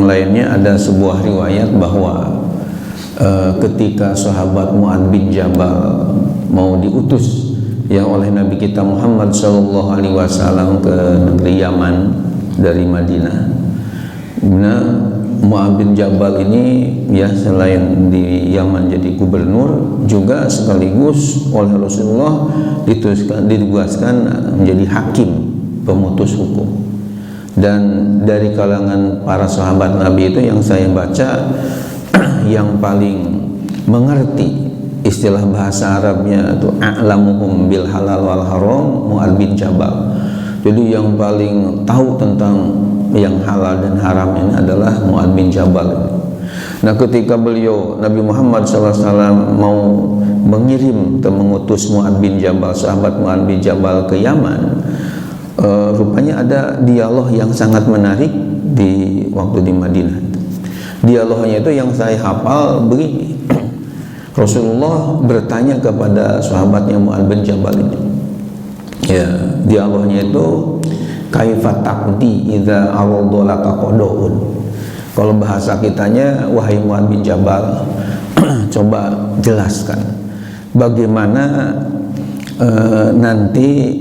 yang lainnya ada sebuah riwayat bahwa ketika sahabat Mu'adz bin Jabal mau diutus oleh Nabi kita Muhammad SAW ke negeri Yaman dari Madinah. Nah, Mu'adz bin Jabal ini selain di Yaman jadi gubernur, juga sekaligus oleh Rasulullah ditugaskan menjadi hakim pemutus hukum. Dan dari kalangan para sahabat Nabi itu yang saya baca yang paling mengerti istilah bahasa Arabnya itu a'lamuhum bil halal wal haram Mu'adz bin Jabal. Jadi yang paling tahu tentang yang halal dan haram ini adalah Mu'adz bin Jabal. Nah, ketika beliau Nabi Muhammad SAW mau mengirim atau mengutus Mu'adz bin Jabal, sahabat Mu'adz bin Jabal ke Yaman, rupanya ada dialog yang sangat menarik di waktu di Madinah. Dialognya itu yang saya hafal begini. Rasulullah bertanya kepada sahabatnya Mu'adz bin Jabal ini. Dialognya itu kaifa taqdi idza aradalaka qadaun. Kalau bahasa kitanya, wahai Mu'adz bin Jabal, coba jelaskan bagaimana nanti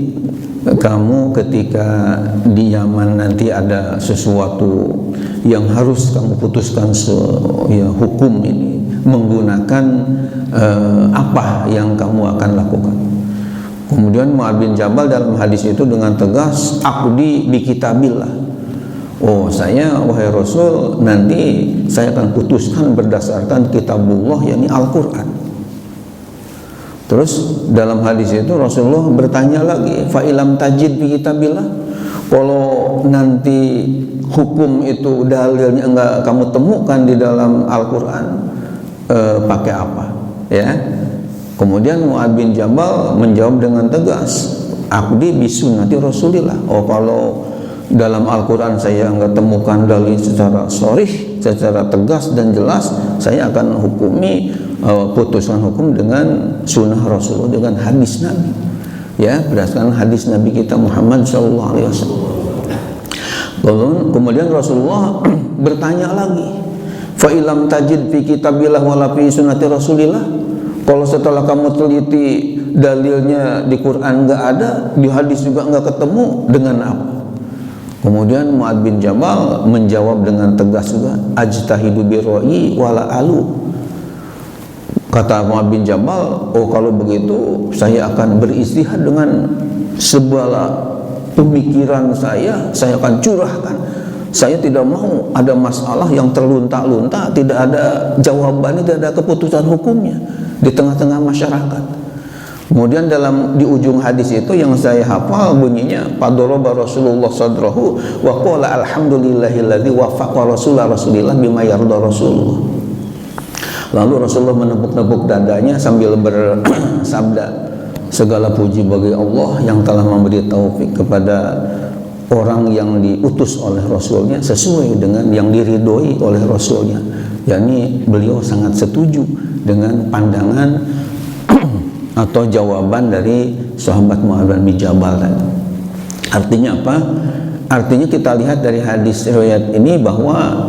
kamu ketika di Yaman nanti ada sesuatu yang harus kamu putuskan hukum ini menggunakan apa yang kamu akan lakukan. Kemudian Mu'adz bin Jabal dalam hadis itu dengan tegas, aqdi bi kitabillah. Oh, saya wahai Rasul, nanti saya akan putuskan berdasarkan kitabullah, yakni Al-Qur'an. Terus dalam hadis itu Rasulullah bertanya lagi, fa ilam tajid bi kitabillah, kalau nanti hukum itu dalilnya enggak kamu temukan di dalam Al-Qur'an, pakai apa? Ya. Kemudian Mu'adz bin Jabal menjawab dengan tegas, aqdi bi sunnati Rasulillah. Oh, kalau dalam Al-Quran saya enggak temukan dalil secara sharih, secara tegas dan jelas, saya akan hukumi putusan hukum dengan sunnah Rasulullah, dengan hadis Nabi, berdasarkan hadis Nabi kita Muhammad SAW. Kemudian Rasulullah bertanya lagi, fa ilam tajid fi kitabillah wala fi sunnati Rasulillah, kalau setelah kamu teliti dalilnya di Quran enggak ada, di hadis juga enggak ketemu, dengan apa? Kemudian Mu'adz bin Jabal menjawab dengan tegas juga, ajtahidu bi ra'yi wala alu. Kata Mu'adz bin Jabal, oh kalau begitu saya akan beristihad dengan segala pemikiran saya akan curahkan. Saya tidak mau ada masalah yang terlunta-lunta, tidak ada jawabannya, tidak ada keputusan hukumnya di tengah-tengah masyarakat. Kemudian di ujung hadis itu yang saya hafal bunyinya, padoroba Rasulullah sadrahu wa qala alhamdulillahilladzi wafaqa rasulillah bima yarda Rasulullah. Lalu Rasulullah menepuk-nepuk dadanya sambil bersabda, segala puji bagi Allah yang telah memberi taufik kepada orang yang diutus oleh Rasulnya sesuai dengan yang diridhoi oleh Rasulnya. yakni beliau sangat setuju dengan pandangan atau jawaban dari sahabat Mu'adz bin Jabal tadi. Artinya apa? Artinya kita lihat dari hadis riwayat ini bahwa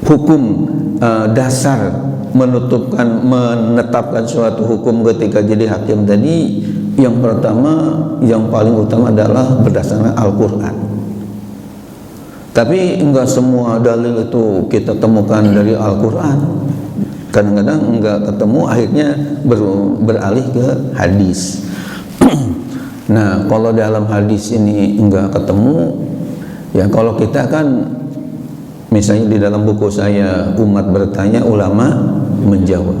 hukum dasar menetapkan suatu hukum ketika jadi hakim tadi, yang pertama, yang paling utama adalah berdasarkan Al-Quran. Tapi enggak semua dalil itu kita temukan dari Al-Quran. Kadang-kadang enggak ketemu, akhirnya beralih ke hadis. Nah, kalau dalam hadis ini enggak ketemu, ya kalau kita kan, misalnya di dalam buku saya, umat bertanya, ulama menjawab.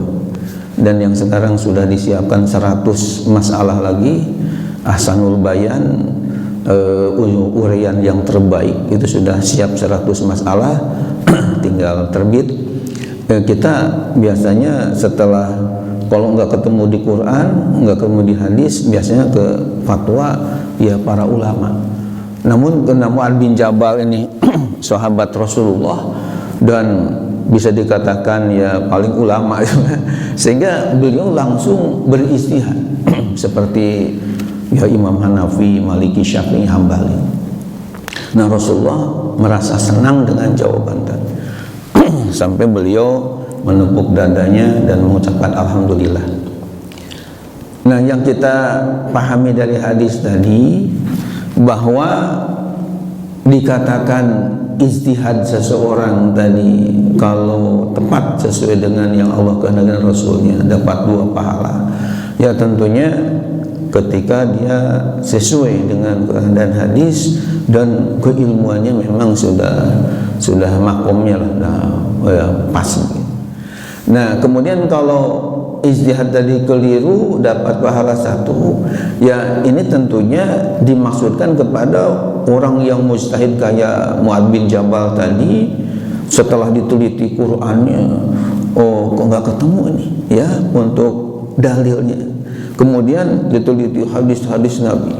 Dan yang sekarang sudah disiapkan 100 masalah lagi, Ahsanul Bayan, urian yang terbaik, itu sudah siap 100 masalah, tinggal terbit. Kita biasanya setelah, kalau nggak ketemu di Quran, nggak ketemu di hadis, biasanya ke fatwa ya para ulama. Namun Mu'adz bin Jabal ini sahabat Rasulullah dan bisa dikatakan ya paling ulama, sehingga beliau langsung beristihad seperti ya Imam Hanafi, Maliki, Syafi'i, Hambali. Nah, Rasulullah merasa senang dengan jawaban tadi. sampai beliau menepuk dadanya dan mengucapkan alhamdulillah. Nah, yang kita pahami dari hadis tadi bahwa dikatakan ijtihad seseorang tadi kalau tepat sesuai dengan yang Allah kehendaki dan Rasulnya dapat 2 pahala. Ya tentunya ketika dia sesuai dengan keadaan hadis dan keilmuannya memang sudah makomnya lah, pas. Nah, kemudian kalau ijtihad tadi keliru dapat pahala 1, ya ini tentunya dimaksudkan kepada orang yang mujtahid kayak Mu'adz bin Jabal tadi. Setelah diteliti Qur'annya, oh kok nggak ketemu nih ya untuk dalilnya. Kemudian diteliti hadis-hadis Nabi.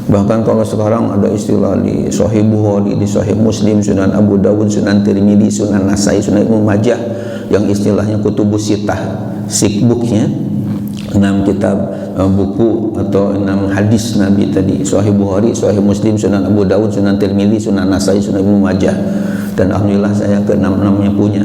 Bahkan kalau sekarang ada istilah di Sahih Bukhari, di Sahih Muslim, Sunan Abu Dawud, Sunan Tirmidzi, Sunan Nasai, Sunan Ibnu Majah, yang istilahnya kutubus sittah, sikbuknya 6 kitab buku atau 6 hadis Nabi tadi, Sahih Bukhari, Sahih Muslim, Sunan Abu Dawud, Sunan Tirmidzi, Sunan Nasai, Sunan Ibnu Majah. Dan alhamdulillah saya ke-6-6-nya punya,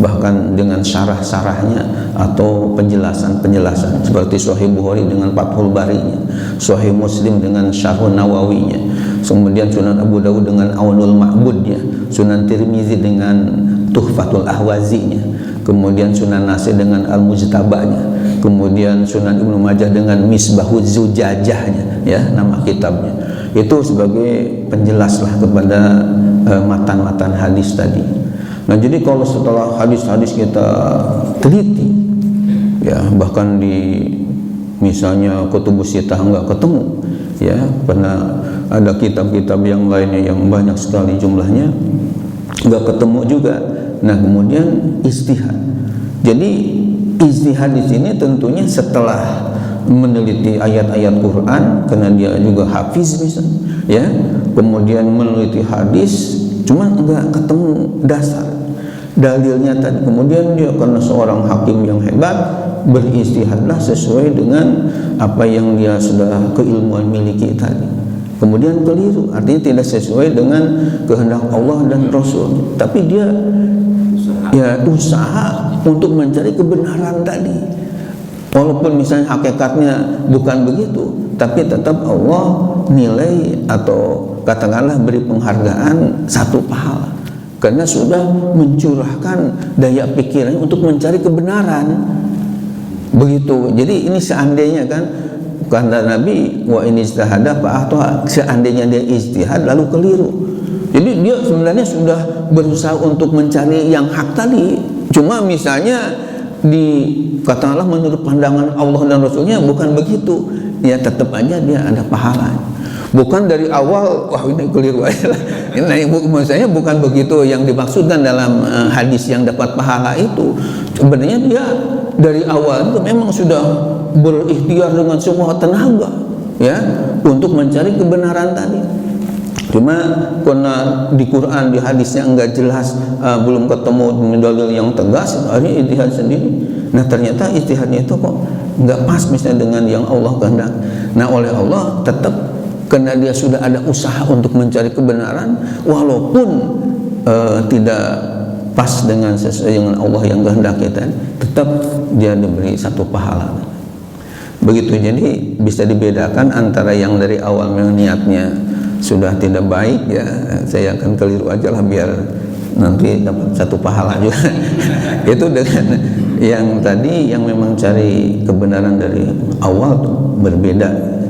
bahkan dengan syarah-syarahnya atau penjelasan-penjelasan seperti Sahih Bukhari dengan Fathul Barinya, Sahih Muslim dengan Syarhun Nawawinya, kemudian Sunan Abu Dawud dengan Aunul Ma'budnya, Sunan Tirmidzi dengan Tuhfatul Ahwazinya, kemudian Sunan Nasai dengan Al-Mujtabanya, kemudian Sunan Ibnu Majah dengan Misbahuz Zujajahnya, ya nama kitabnya. Itu sebagai penjelaslah kepada matan-matan hadis tadi. Nah, jadi kalau setelah hadis-hadis kita teliti, ya bahkan di misalnya kutubus sittah nggak ketemu, ya pernah ada kitab-kitab yang lainnya yang banyak sekali jumlahnya nggak ketemu juga. Nah, kemudian ijtihad. Jadi ijtihad di sini tentunya setelah meneliti ayat-ayat Quran karena dia juga hafiz misalnya, ya. Kemudian meneliti hadis, cuma enggak ketemu dasar dalilnya tadi. Kemudian dia karena seorang hakim yang hebat beristihadlah sesuai dengan apa yang dia sudah keilmuan miliki tadi. Kemudian keliru, artinya tidak sesuai dengan kehendak Allah dan Rasul. Tapi dia ya usaha untuk mencari kebenaran tadi. Walaupun misalnya hakikatnya bukan begitu, tapi tetap Allah nilai atau katakanlah beri penghargaan 1 pahala karena sudah mencurahkan daya pikirannya untuk mencari kebenaran. Begitu. Jadi ini seandainya kan kata Nabi wa in ijtahada fa ahta, seandainya dia ijtihad lalu keliru. Jadi dia sebenarnya sudah berusaha untuk mencari yang hak tadi. Cuma misalnya katakanlah menurut pandangan Allah dan Rasulnya bukan begitu, ya tetap aja dia ada pahala. Bukan dari awal wah ini keliru aja lah. Ini maksudnya bukan begitu yang dimaksudkan dalam hadis yang dapat pahala itu. Sebenarnya dia dari awal itu memang sudah berikhtiar dengan semua tenaga, ya, untuk mencari kebenaran tadi. Cuma karena di Quran, di hadisnya enggak jelas, belum ketemu dalil yang tegas, akhirnya ijtihad sendiri. Nah, ternyata ijtihadnya itu kok enggak pas misalnya dengan yang Allah kehendak. Nah, oleh Allah tetap karena dia sudah ada usaha untuk mencari kebenaran, walaupun tidak pas dengan sesuai dengan Allah yang kehendaki tadi, tetap dia diberi 1 pahala. Begitu. Jadi bisa dibedakan antara yang dari awal memang niatnya sudah tidak baik, ya saya akan keliru aja lah biar nanti dapat 1 pahala juga. Itu dengan yang tadi yang memang cari kebenaran dari awal tuh berbeda.